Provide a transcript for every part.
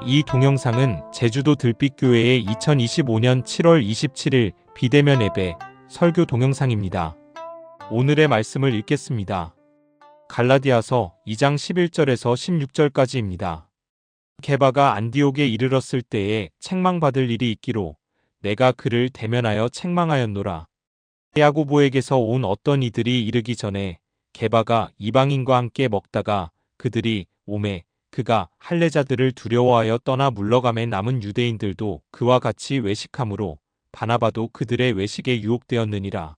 이 동영상은 제주도 들빛교회의 2025년 7월 27일 비대면 예배 설교 동영상입니다. 오늘의 말씀을 읽겠습니다. 갈라디아서 2장 11절에서 16절까지입니다. 게바가 안디옥에 이르렀을 때에 책망받을 일이 있기로 내가 그를 대면하여 책망하였노라. 야고보에게서 온 어떤 이들이 이르기 전에 게바가 이방인과 함께 먹다가 그들이 오매 그가 할례자들을 두려워하여 떠나 물러가매 남은 유대인들도 그와 같이 외식하므로 바나바도 그들의 외식에 유혹되었느니라.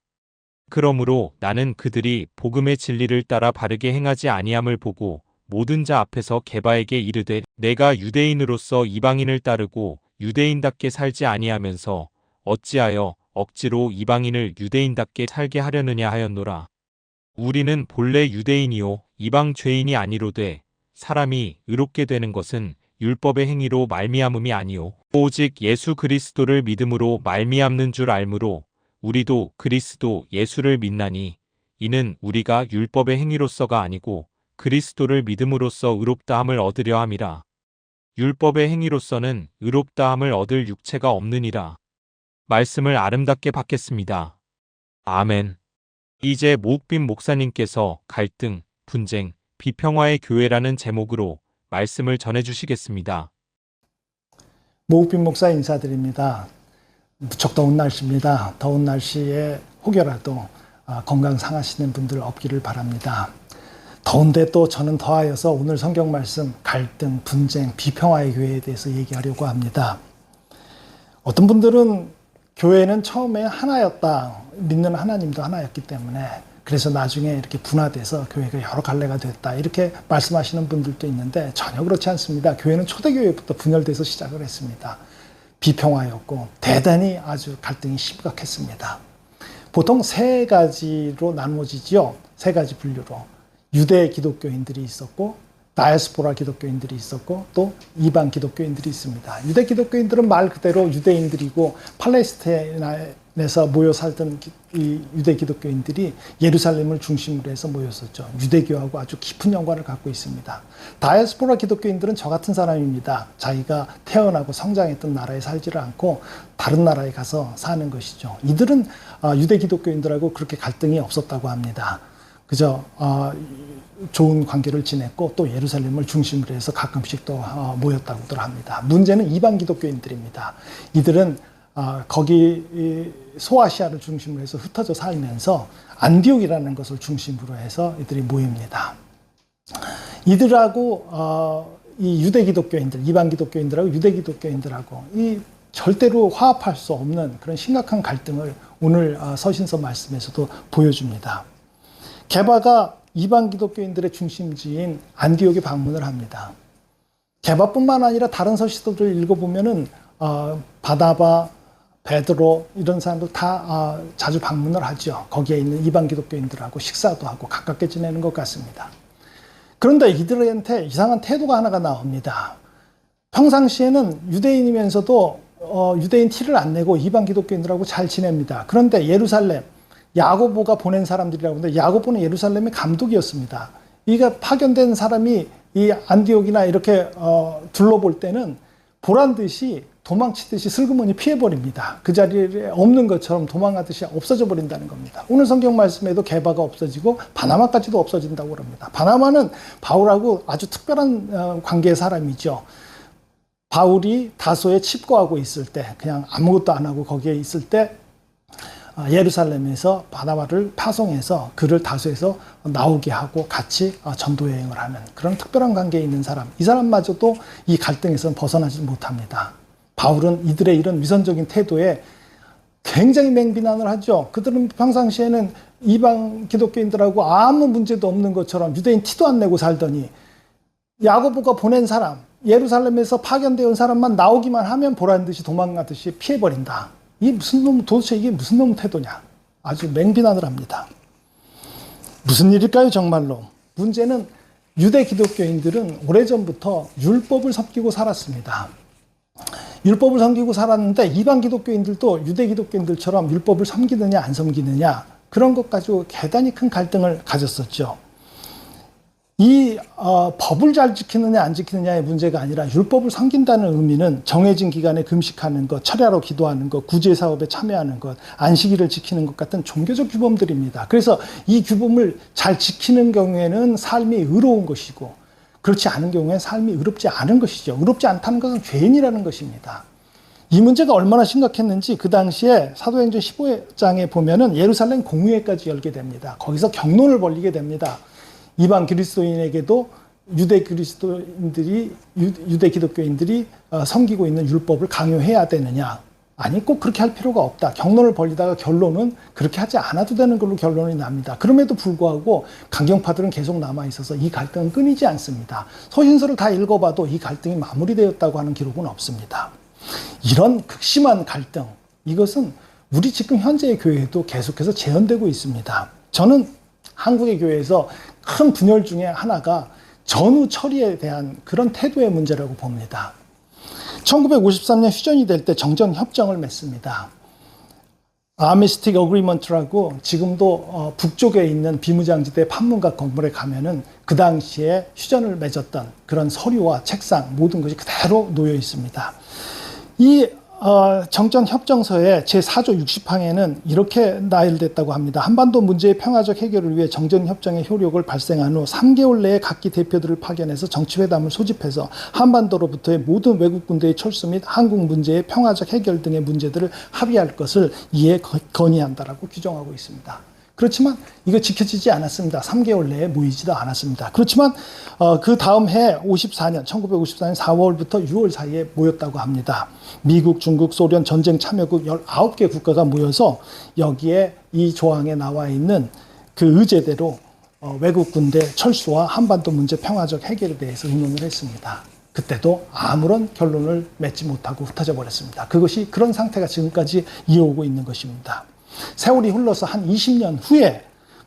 그러므로 나는 그들이 복음의 진리를 따라 바르게 행하지 아니함을 보고 모든 자 앞에서 게바에게 이르되 내가 유대인으로서 이방인을 따르고 유대인답게 살지 아니하면서 어찌하여 억지로 이방인을 유대인답게 살게 하려느냐 하였노라. 우리는 본래 유대인이요 이방 죄인이 아니로되 사람이 의롭게 되는 것은 율법의 행위로 말미암음이 아니요 오직 예수 그리스도를 믿음으로 말미암는 줄 알므로 우리도 그리스도 예수를 믿나니 이는 우리가 율법의 행위로서가 아니고 그리스도를 믿음으로써 의롭다함을 얻으려 함이라. 율법의 행위로서는 의롭다함을 얻을 육체가 없느니라. 말씀을 아름답게 받겠습니다. 아멘. 이제 모욱빈 목사님께서 갈등, 분쟁, 비평화의 교회라는 제목으로 말씀을 전해주시겠습니다. 모욱빈 목사 인사드립니다. 무척 더운 날씨입니다. 더운 날씨에 혹여라도 건강 상하시는 분들 없기를 바랍니다. 더운데 또 저는 더하여서 오늘 성경 말씀 갈등, 분쟁, 비평화의 교회에 대해서 얘기하려고 합니다. 어떤 분들은 교회는 처음에 하나였다. 믿는 하나님도 하나였기 때문에 그래서 나중에 이렇게 분화돼서 교회가 여러 갈래가 됐다. 이렇게 말씀하시는 분들도 있는데 전혀 그렇지 않습니다. 교회는 초대교회부터 분열돼서 시작을 했습니다. 비평화였고 대단히 아주 갈등이 심각했습니다. 보통 세 가지로 나누어지지요. 세 가지 분류로. 유대 기독교인들이 있었고 다이아스포라 기독교인들이 있었고 또 이방 기독교인들이 있습니다. 유대 기독교인들은 말 그대로 유대인들이고 팔레스타인에서 모여 살던 이 유대 기독교인들이 예루살렘을 중심으로 해서 모였었죠. 유대교하고 아주 깊은 연관을 갖고 있습니다. 다이아스포라 기독교인들은 저 같은 사람입니다. 자기가 태어나고 성장했던 나라에 살지를 않고 다른 나라에 가서 사는 것이죠. 이들은 유대 기독교인들하고 그렇게 갈등이 없었다고 합니다. 그저 좋은 관계를 지냈고 또 예루살렘을 중심으로 해서 가끔씩 또 모였다고들 합니다. 문제는 이방 기독교인들입니다. 이들은 거기 소아시아를 중심으로 해서 흩어져 살면서 안디옥이라는 것을 중심으로 해서 이들이 모입니다. 이들하고 이 유대 기독교인들, 이방 기독교인들하고 유대 기독교인들하고 이 절대로 화합할 수 없는 그런 심각한 갈등을 오늘 서신서 말씀에서도 보여줍니다. 게바가 이방 기독교인들의 중심지인 안디옥에 방문을 합니다. 게바뿐만 아니라 다른 서신서들을 읽어보면은 바나바, 베드로 이런 사람들 다 자주 방문을 하죠. 거기에 있는 이방 기독교인들하고 식사도 하고 가깝게 지내는 것 같습니다. 그런데 이들한테 이상한 태도가 하나가 나옵니다. 평상시에는 유대인이면서도 유대인 티를 안 내고 이방 기독교인들하고 잘 지냅니다. 그런데 예루살렘 야고보가 보낸 사람들이라고 하는데 야고보는 예루살렘의 감독이었습니다. 이가 파견된 사람이 이 안디옥이나 이렇게 둘러볼 때는 보란 듯이 도망치듯이 슬그머니 피해버립니다. 그 자리에 없는 것처럼 도망가듯이 없어져 버린다는 겁니다. 오늘 성경 말씀에도 게바가 없어지고 바나바까지도 없어진다고 합니다. 바나바는 바울하고 아주 특별한 관계의 사람이죠. 바울이 다소에 칩거하고 있을 때 그냥 아무것도 안 하고 거기에 있을 때 예루살렘에서 바나바를 파송해서 그를 다소에서 나오게 하고 같이 전도 여행을 하는 그런 특별한 관계에 있는 사람. 이 사람마저도 이 갈등에서는 벗어나지 못합니다. 바울은 이들의 이런 위선적인 태도에 굉장히 맹비난을 하죠. 그들은 평상시에는 이방 기독교인들하고 아무 문제도 없는 것처럼 유대인 티도 안 내고 살더니 야고보가 보낸 사람, 예루살렘에서 파견되어 온 사람만 나오기만 하면 보란 듯이 도망가듯이 피해버린다. 도대체 이게 무슨 놈의 태도냐. 아주 맹비난을 합니다. 무슨 일일까요, 정말로? 문제는 유대 기독교인들은 오래전부터 율법을 섬기고 살았습니다. 율법을 섬기고 살았는데 이방 기독교인들도 유대 기독교인들처럼 율법을 섬기느냐 안 섬기느냐 그런 것 가지고 대단히 큰 갈등을 가졌었죠. 이 법을 잘 지키느냐 안 지키느냐의 문제가 아니라 율법을 섬긴다는 의미는 정해진 기간에 금식하는 것, 철야로 기도하는 것, 구제 사업에 참여하는 것, 안식일을 지키는 것 같은 종교적 규범들입니다. 그래서 이 규범을 잘 지키는 경우에는 삶이 의로운 것이고 그렇지 않은 경우에 삶이 의롭지 않은 것이죠. 의롭지 않다는 것은 죄인이라는 것입니다. 이 문제가 얼마나 심각했는지 그 당시에 사도행전 15장에 보면은 예루살렘 공의회까지 열게 됩니다. 거기서 경론을 벌이게 됩니다. 이방 그리스도인에게도 유대 기독교인들이 섬기고 있는 율법을 강요해야 되느냐? 아니, 꼭 그렇게 할 필요가 없다. 경론을 벌이다가 결론은 그렇게 하지 않아도 되는 걸로 결론이 납니다. 그럼에도 불구하고 강경파들은 계속 남아 있어서 이 갈등은 끊이지 않습니다. 서신서를 다 읽어봐도 이 갈등이 마무리되었다고 하는 기록은 없습니다. 이런 극심한 갈등, 이것은 우리 지금 현재의 교회에도 계속해서 재현되고 있습니다. 저는 한국의 교회에서 큰 분열 중에 하나가 전후 처리에 대한 그런 태도의 문제라고 봅니다. 1953년 휴전이 될 때 정전협정을 맺습니다. 아미스틱 어그리먼트라고 지금도 북쪽에 있는 비무장지대 판문각 건물에 가면은 그 당시에 휴전을 맺었던 그런 서류와 책상 모든 것이 그대로 놓여 있습니다. 이 정전협정서의 제4조 60항에는 이렇게 나열됐다고 합니다. 한반도 문제의 평화적 해결을 위해 정전협정의 효력을 발생한 후 3개월 내에 각기 대표들을 파견해서 정치회담을 소집해서 한반도로부터의 모든 외국 군대의 철수 및 한국 문제의 평화적 해결 등의 문제들을 합의할 것을 이에 건의한다라고 규정하고 있습니다. 그렇지만 이거 지켜지지 않았습니다. 3개월 내에 모이지도 않았습니다. 그렇지만 그 다음 해 1954년 4월부터 6월 사이에 모였다고 합니다. 미국, 중국, 소련, 전쟁 참여국 19개 국가가 모여서 여기에 이 조항에 나와 있는 그 의제대로 외국 군대 철수와 한반도 문제 평화적 해결에 대해서 의논을 했습니다. 그때도 아무런 결론을 맺지 못하고 흩어져 버렸습니다. 그것이 그런 상태가 지금까지 이어오고 있는 것입니다. 세월이 흘러서 한 20년 후에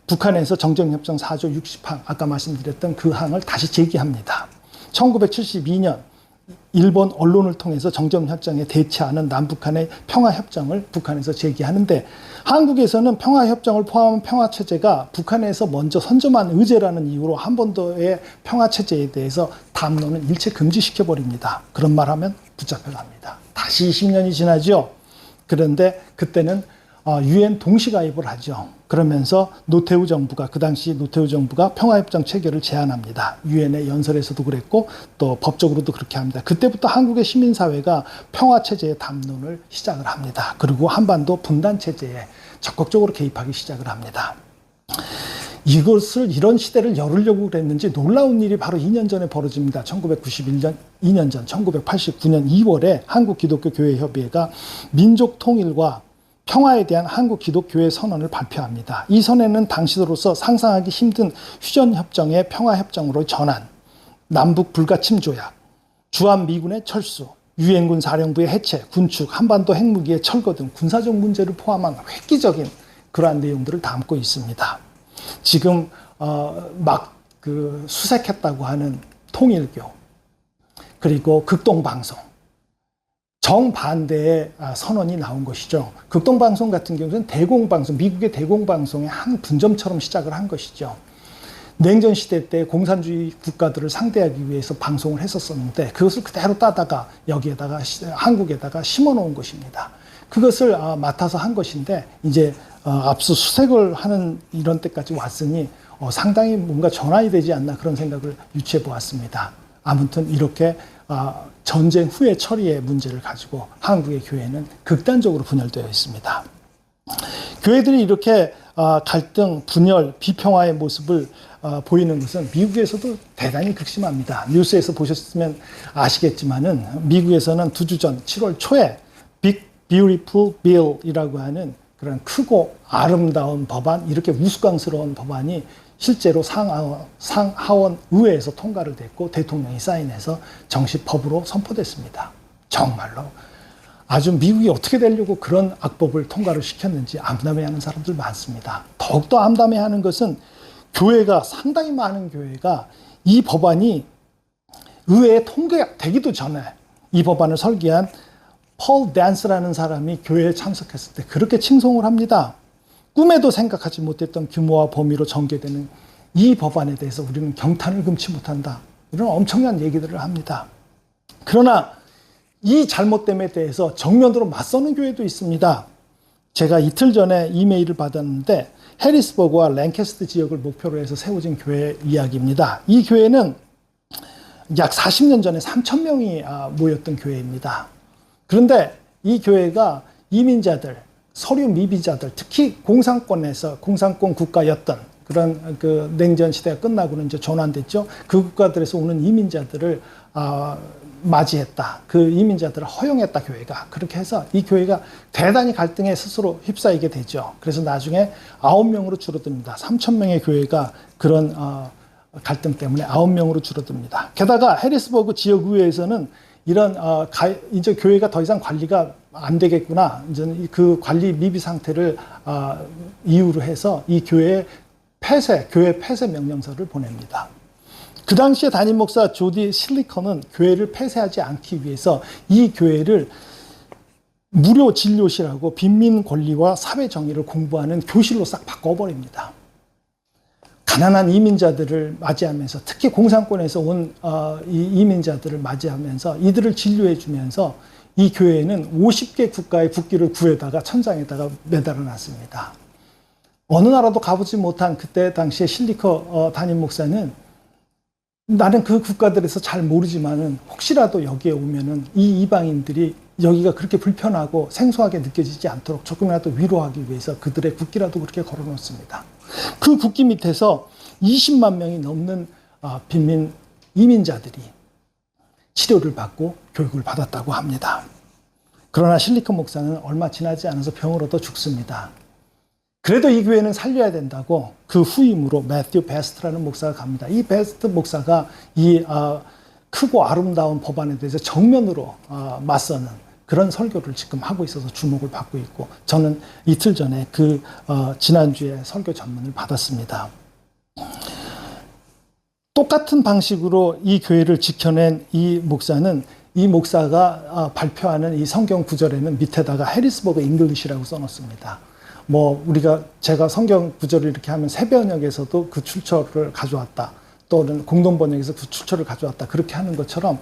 북한에서 정전협정 4조 60항, 아까 말씀드렸던 그 항을 다시 제기합니다. 1972년 일본 언론을 통해서 정전협정에 대치하는 남북한의 평화협정을 북한에서 제기하는데 한국에서는 평화협정을 포함한 평화체제가 북한에서 먼저 선점한 의제라는 이유로 한반도의 평화체제에 대해서 담론을 일체 금지시켜버립니다. 그런 말 하면 붙잡혀갑니다. 다시 20년이 지나죠. 그런데 그때는 유엔 동시가입을 하죠. 그러면서 노태우 정부가 그 당시 노태우 정부가 평화협정 체결을 제안합니다. 유엔의 연설에서도 그랬고 또 법적으로도 그렇게 합니다. 그때부터 한국의 시민사회가 평화체제의 담론을 시작을 합니다. 그리고 한반도 분단체제에 적극적으로 개입하기 시작을 합니다. 이런 시대를 열으려고 그랬는지 놀라운 일이 바로 2년 전에 벌어집니다. 1991년, 2년 전 1989년 2월에 한국기독교교회협의회가 민족통일과 평화에 대한 한국 기독교회 선언을 발표합니다. 이 선언은 당시로서 상상하기 힘든 휴전협정의 평화협정으로 전환, 남북 불가침 조약, 주한미군의 철수, 유엔군 사령부의 해체, 군축, 한반도 핵무기의 철거 등 군사적 문제를 포함한 획기적인 그러한 내용들을 담고 있습니다. 지금 수색했다고 하는 통일교, 그리고 극동방송, 정반대의 선언이 나온 것이죠. 극동방송 같은 경우는 대공방송, 미국의 대공방송의 한 분점처럼 시작을 한 것이죠. 냉전 시대 때 공산주의 국가들을 상대하기 위해서 방송을 했었었는데 그것을 그대로 따다가 여기에다가 한국에다가 심어놓은 것입니다. 그것을 맡아서 한 것인데 이제 압수수색을 하는 이런 때까지 왔으니 상당히 뭔가 전환이 되지 않나 그런 생각을 유추해 보았습니다. 아무튼 이렇게 전쟁 후의 처리의 문제를 가지고 한국의 교회는 극단적으로 분열되어 있습니다. 교회들이 이렇게 갈등, 분열, 비평화의 모습을 보이는 것은 미국에서도 대단히 극심합니다. 뉴스에서 보셨으면 아시겠지만은 미국에서는 2주 전 7월 초에 Big Beautiful Bill이라고 하는 그런 크고 아름다운 법안, 이렇게 우스꽝스러운 법안이 실제로 상하원 의회에서 통과를 됐고 대통령이 사인해서 정식 법으로 선포됐습니다. 정말로 아주 미국이 어떻게 되려고 그런 악법을 통과를 시켰는지 암담해하는 사람들 많습니다. 더욱더 암담해하는 것은 교회가, 상당히 많은 교회가 이 법안이 의회에 통과되기도 전에 이 법안을 설계한 폴 댄스라는 사람이 교회에 참석했을 때 그렇게 칭송을 합니다. 꿈에도 생각하지 못했던 규모와 범위로 전개되는 이 법안에 대해서 우리는 경탄을 금치 못한다. 이런 엄청난 얘기들을 합니다. 그러나 이 잘못됨에 대해서 정면으로 맞서는 교회도 있습니다. 제가 이틀 전에 이메일을 받았는데 해리스버그와 랭캐스트 지역을 목표로 해서 세워진 교회 이야기입니다. 이 교회는 약 40년 전에 3,000명이 모였던 교회입니다. 그런데 이 교회가 이민자들, 서류 미비자들, 특히 공산권 국가였던 그런 그 냉전 시대가 끝나고는 이제 전환됐죠. 그 국가들에서 오는 이민자들을 맞이했다. 그 이민자들을 허용했다, 교회가. 그렇게 해서 이 교회가 대단히 갈등에 스스로 휩싸이게 되죠. 그래서 나중에 9명으로 줄어듭니다. 3,000명의 교회가 그런 갈등 때문에 9명으로 줄어듭니다. 게다가 해리스버그 지역의회에서는 이런 이제 교회가 더 이상 관리가 안 되겠구나. 이제 그 관리 미비 상태를 이유로 해서 이 교회 폐쇄 명령서를 보냅니다. 그 당시에 담임 목사 조디 실리커는 교회를 폐쇄하지 않기 위해서 이 교회를 무료 진료실하고 빈민 권리와 사회 정의를 공부하는 교실로 싹 바꿔버립니다. 가난한 이민자들을 맞이하면서, 특히 공산권에서 온 이민자들을 맞이하면서 이들을 진료해 주면서 이 교회는 50개 국가의 국기를 구에다가 천장에다가 매달아 놨습니다. 어느 나라도 가보지 못한 그때 당시에 실리커 담임 목사는 나는 그 국가들에서 잘 모르지만은 혹시라도 여기에 오면은 이 이방인들이 여기가 그렇게 불편하고 생소하게 느껴지지 않도록 조금이라도 위로하기 위해서 그들의 국기라도 그렇게 걸어 놓습니다. 그 국기 밑에서 20만 명이 넘는 빈민 이민자들이 치료를 받고 교육을 받았다고 합니다. 그러나 실리커 목사는 얼마 지나지 않아서 병을 얻어 죽습니다. 그래도 이 교회는 살려야 된다고 그 후임으로 매튜 베스트라는 목사가 갑니다. 이 베스트 목사가 이 크고 아름다운 법안에 대해서 정면으로 맞서는 그런 설교를 지금 하고 있어서 주목을 받고 있고, 저는 이틀 전에 지난주에 설교 전문을 받았습니다. 똑같은 방식으로 이 교회를 지켜낸 이 목사가 발표하는 이 성경 구절에는 밑에다가 해리스버그 잉글리시라고 써놓습니다. 제가 성경 구절을 이렇게 하면 새번역에서도 그 출처를 가져왔다, 또는 공동번역에서 그 출처를 가져왔다, 그렇게 하는 것처럼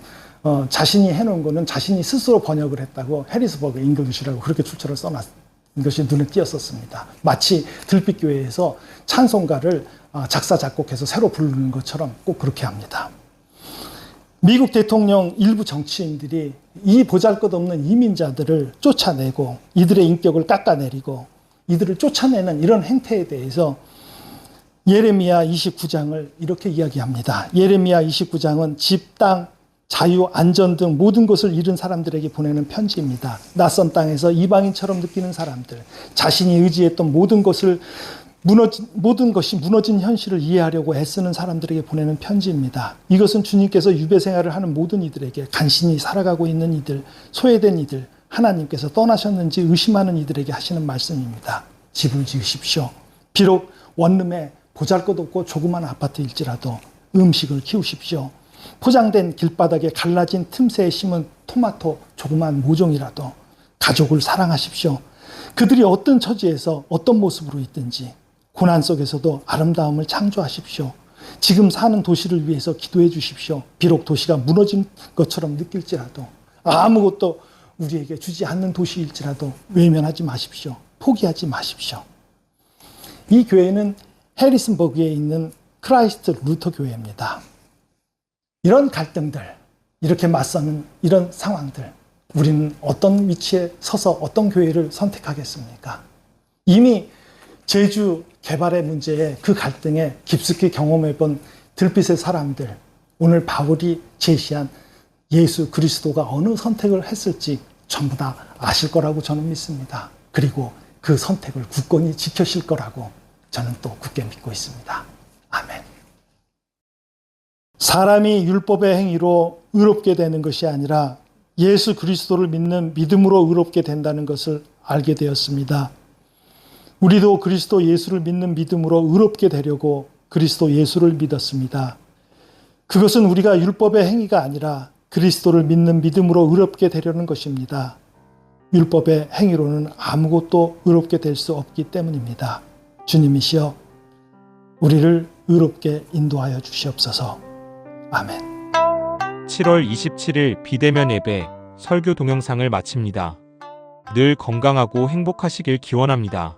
자신이 해놓은 거는 자신이 스스로 번역을 했다고 해리스버그 잉글리시라고 그렇게 출처를 써놨 것이 눈에 띄었었습니다. 마치 들빛교회에서 찬송가를 작사 작곡해서 새로 부르는 것처럼 꼭 그렇게 합니다. 미국 대통령 일부 정치인들이 이 보잘것없는 이민자들을 쫓아내고 이들의 인격을 깎아내리고 이들을 쫓아내는 이런 행태에 대해서 예레미야 29장을 이렇게 이야기합니다. 예레미야 29장은 집, 땅, 자유, 안전 등 모든 것을 잃은 사람들에게 보내는 편지입니다. 낯선 땅에서 이방인처럼 느끼는 사람들, 자신이 의지했던 모든 것이 무너진 현실을 이해하려고 애쓰는 사람들에게 보내는 편지입니다. 이것은 주님께서 유배 생활을 하는 모든 이들에게, 간신히 살아가고 있는 이들, 소외된 이들, 하나님께서 떠나셨는지 의심하는 이들에게 하시는 말씀입니다. 집을 지으십시오. 비록 원룸에 보잘것없고 조그만 아파트일지라도 음식을 키우십시오. 포장된 길바닥에 갈라진 틈새에 심은 토마토 조그만 모종이라도 가족을 사랑하십시오. 그들이 어떤 처지에서 어떤 모습으로 있든지 고난 속에서도 아름다움을 창조하십시오. 지금 사는 도시를 위해서 기도해 주십시오. 비록 도시가 무너진 것처럼 느낄지라도, 아무것도 우리에게 주지 않는 도시일지라도 외면하지 마십시오. 포기하지 마십시오. 이 교회는 해리슨버그에 있는 크라이스트 루터 교회입니다. 이런 갈등들, 이렇게 맞서는 이런 상황들, 우리는 어떤 위치에 서서 어떤 교회를 선택하겠습니까? 이미 제주 개발의 문제에 그 갈등에 깊숙이 경험해본 들빛의 사람들, 오늘 바울이 제시한 예수 그리스도가 어느 선택을 했을지 전부 다 아실 거라고 저는 믿습니다. 그리고 그 선택을 굳건히 지켜실 거라고 저는 또 굳게 믿고 있습니다. 아멘. 사람이 율법의 행위로 의롭게 되는 것이 아니라 예수 그리스도를 믿는 믿음으로 의롭게 된다는 것을 알게 되었습니다. 우리도 그리스도 예수를 믿는 믿음으로 의롭게 되려고 그리스도 예수를 믿었습니다. 그것은 우리가 율법의 행위가 아니라 그리스도를 믿는 믿음으로 의롭게 되려는 것입니다. 율법의 행위로는 아무것도 의롭게 될 수 없기 때문입니다. 주님이시여, 우리를 의롭게 인도하여 주시옵소서. 아멘. 7월 27일 비대면 예배 설교 동영상을 마칩니다. 늘 건강하고 행복하시길 기원합니다.